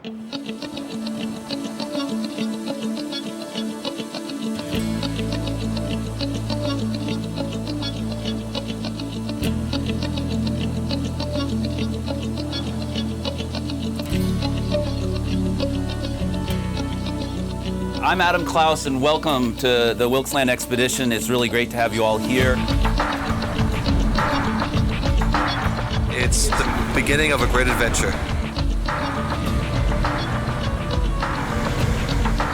I'm Adam Klaus, and welcome to the Wilkes Land Expedition. It's really great to have you all here. It's the beginning of a great adventure.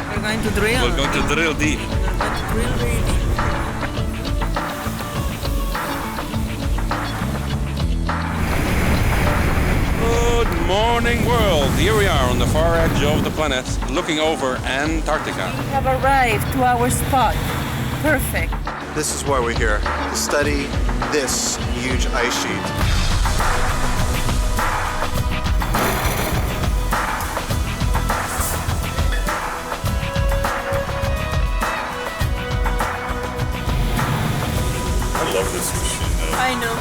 We're going to drill. We're going to drill deep. We're going to drill really deep. Good morning, world. Here we are on the far edge of the planet, looking over Antarctica. We have arrived to our spot. Perfect. This is why we're here, to study this huge ice sheet. I love this machine. I know.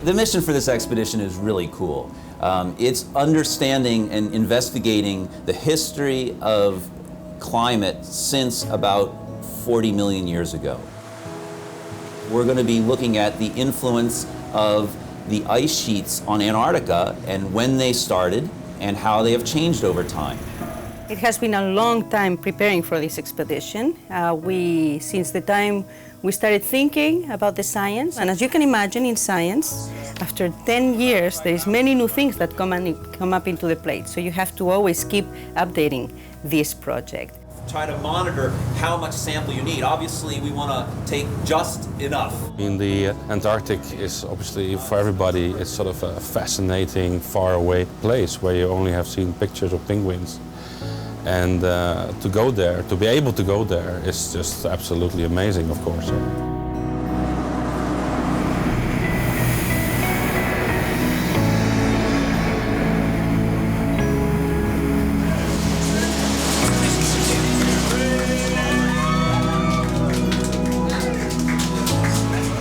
The mission for this expedition is really cool. It's understanding and investigating the history of climate since about 40 million years ago. We're going to be looking at the influence of the ice sheets on Antarctica and when they started and how they have changed over time. It has been a long time preparing for this expedition. Since the time we started thinking about the science, and as you can imagine in science, after 10 years, there's many new things that come up into the plate. So you have to always keep updating this project. Try to monitor how much sample you need. Obviously, we want to take just enough. In the Antarctic is obviously, for everybody, it's sort of a fascinating, faraway place where you only have seen pictures of penguins. And to go there, to be able to go there, is just absolutely amazing, of course.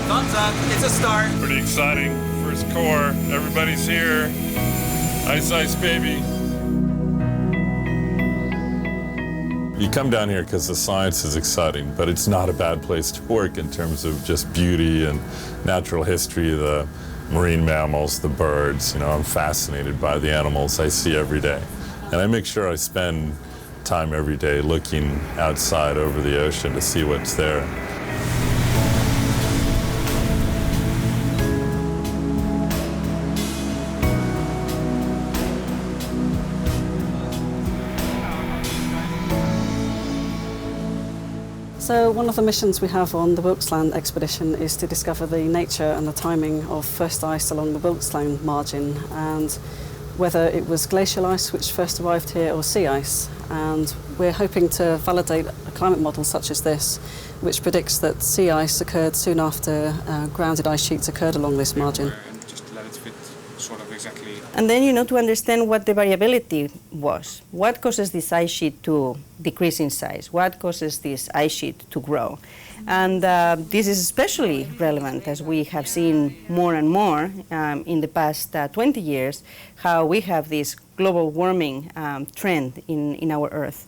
Thumbs up, it's a start. Pretty exciting. First core, everybody's here. Ice, ice, baby. You come down here because the science is exciting, but it's not a bad place to work in terms of just beauty and natural history, the marine mammals, the birds. You know, I'm fascinated by the animals I see every day. And I make sure I spend time every day looking outside over the ocean to see what's there. So one of the missions we have on the Wilkes Land expedition is to discover the nature and the timing of first ice along the Wilkes Land margin, and whether it was glacial ice which first arrived here or sea ice. And we're hoping to validate a climate model such as this, which predicts that sea ice occurred soon after grounded ice sheets occurred along this margin. Just let it fit sort of exactly. And then, to understand what the variability was. What causes this ice sheet to decrease in size? What causes this ice sheet to grow? And this is especially relevant as we have seen more and more in the past 20 years, how we have this global warming trend in our Earth.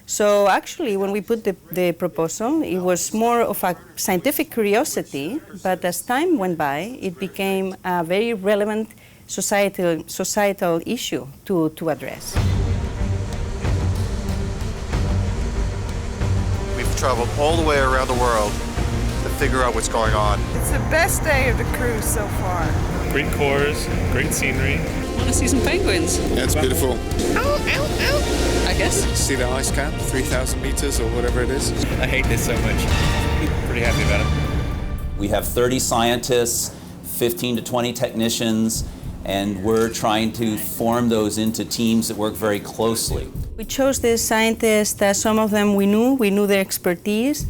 So actually, when we put the proposal, it was more of a scientific curiosity, but as time went by, it became a very relevant societal issue to address. We've traveled all the way around the world to figure out what's going on. It's the best day of the cruise so far. Great cores, great scenery. Want to see some penguins? Yeah, it's beautiful. I guess. See the ice cap, 3,000 meters or whatever it is. I hate this so much. Pretty happy about it. We have 30 scientists, 15 to 20 technicians, and we're trying to form those into teams that work very closely. We chose these scientists, some of them we knew their expertise,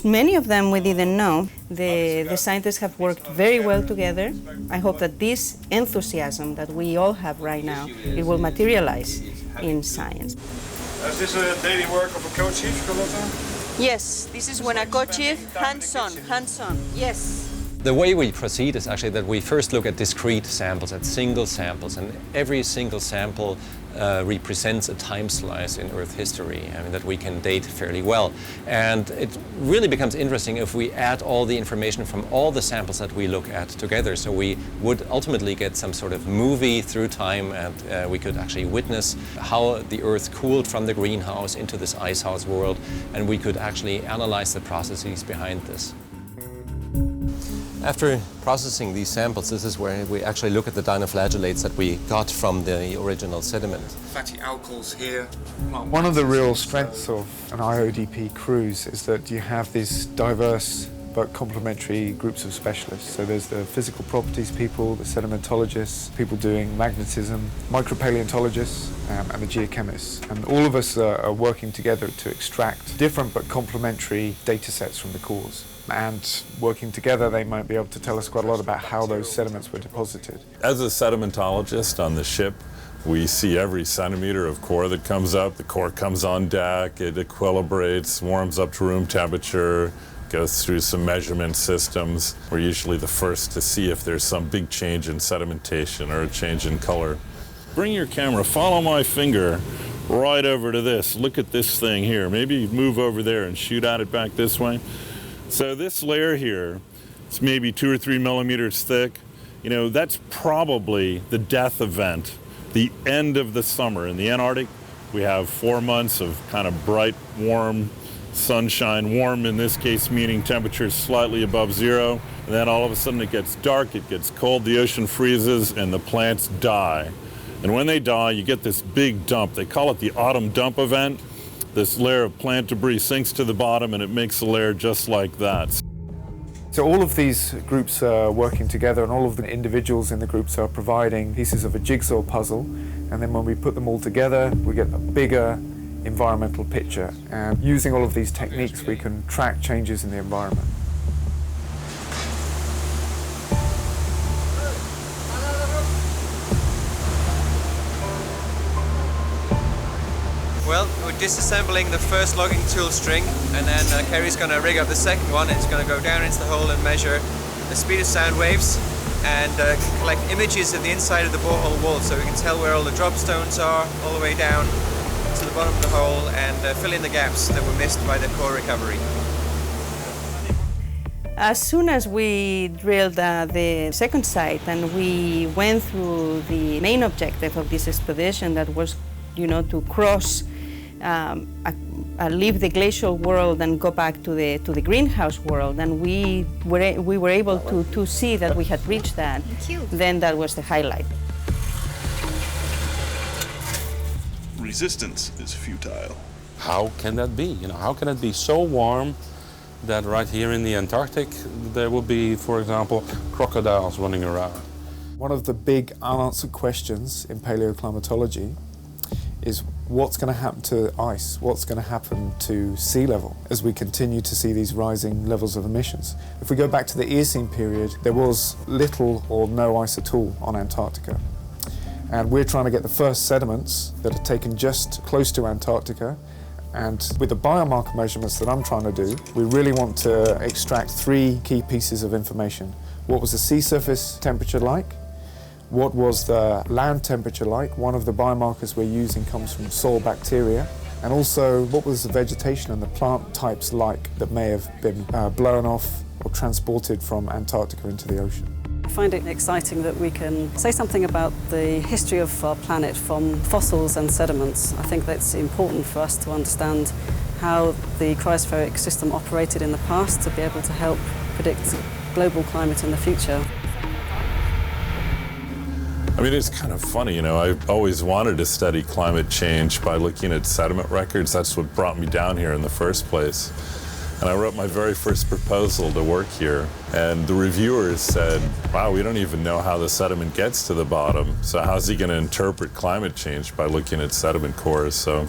Many of them we didn't know. The scientists have worked very well together. I hope that this enthusiasm that we all have right now, it will materialize in science. Is this a daily work of a co-chief, Carlotta? Yes, this is when a co-chief, hands-on, yes. The way we proceed is actually that we first look at discrete samples, at single samples, and every single sample represents a time slice in Earth history, I mean, that we can date fairly well. And it really becomes interesting if we add all the information from all the samples that we look at together. So we would ultimately get some sort of movie through time, and we could actually witness how the Earth cooled from the greenhouse into this icehouse world, and we could actually analyze the processes behind this. After processing these samples, this is where we actually look at the dinoflagellates that we got from the original sediment. Fatty alcohols here. One of the real strengths of an IODP cruise is that you have these diverse but complementary groups of specialists. So there's the physical properties people, the sedimentologists, people doing magnetism, micropaleontologists, and the geochemists. And all of us are working together to extract different but complementary data sets from the cores. And working together, they might be able to tell us quite a lot about how those sediments were deposited. As a sedimentologist on the ship, we see every centimeter of core that comes up. The core comes on deck, it equilibrates, warms up to room temperature, goes through some measurement systems. We're usually the first to see if there's some big change in sedimentation or a change in color. Bring your camera, follow my finger right over to this. Look at this thing here. Maybe move over there and shoot at it back this way. So this layer here, it's maybe 2 or 3 millimeters thick. You know, that's probably the death event, the end of the summer. In the Antarctic, we have 4 months of kind of bright, warm sunshine. Warm in this case meaning temperatures slightly above zero. And then all of a sudden it gets dark, it gets cold, the ocean freezes, and the plants die. And when they die, you get this big dump. They call it the autumn dump event. This layer of plant debris sinks to the bottom and it makes a layer just like that. So all of these groups are working together, and all of the individuals in the groups are providing pieces of a jigsaw puzzle. And then when we put them all together, we get a bigger environmental picture. And using all of these techniques, we can track changes in the environment. Well, we're disassembling the first logging tool string, and then Kerry's going to rig up the second one. It's going to go down into the hole and measure the speed of sound waves and collect images of the inside of the borehole wall, so we can tell where all the drop stones are all the way down to the bottom of the hole, and fill in the gaps that were missed by the core recovery. As soon as we drilled the second site and we went through the main objective of this expedition, that was, to cross, leave the glacial world and go back to the greenhouse world, and we were able to see that we had reached that. Then that was the highlight. Resistance is futile. How can that be? How can it be so warm that right here in the Antarctic there will be, for example, crocodiles running around? One of the big unanswered questions in paleoclimatology is what's going to happen to ice, what's going to happen to sea level as we continue to see these rising levels of emissions. If we go back to the Eocene period, there was little or no ice at all on Antarctica. And we're trying to get the first sediments that are taken just close to Antarctica. And with the biomarker measurements that I'm trying to do, we really want to extract 3 key pieces of information. What was the sea surface temperature like? What was the land temperature like? One of the biomarkers we're using comes from soil bacteria. And also, what was the vegetation and the plant types like that may have been blown off or transported from Antarctica into the ocean? I find it exciting that we can say something about the history of our planet from fossils and sediments. I think that's important for us to understand how the cryospheric system operated in the past to be able to help predict global climate in the future. I mean, it's kind of funny, I've always wanted to study climate change by looking at sediment records. That's what brought me down here in the first place. And I wrote my very first proposal to work here. And the reviewers said, wow, we don't even know how the sediment gets to the bottom. So how's he going to interpret climate change by looking at sediment cores? So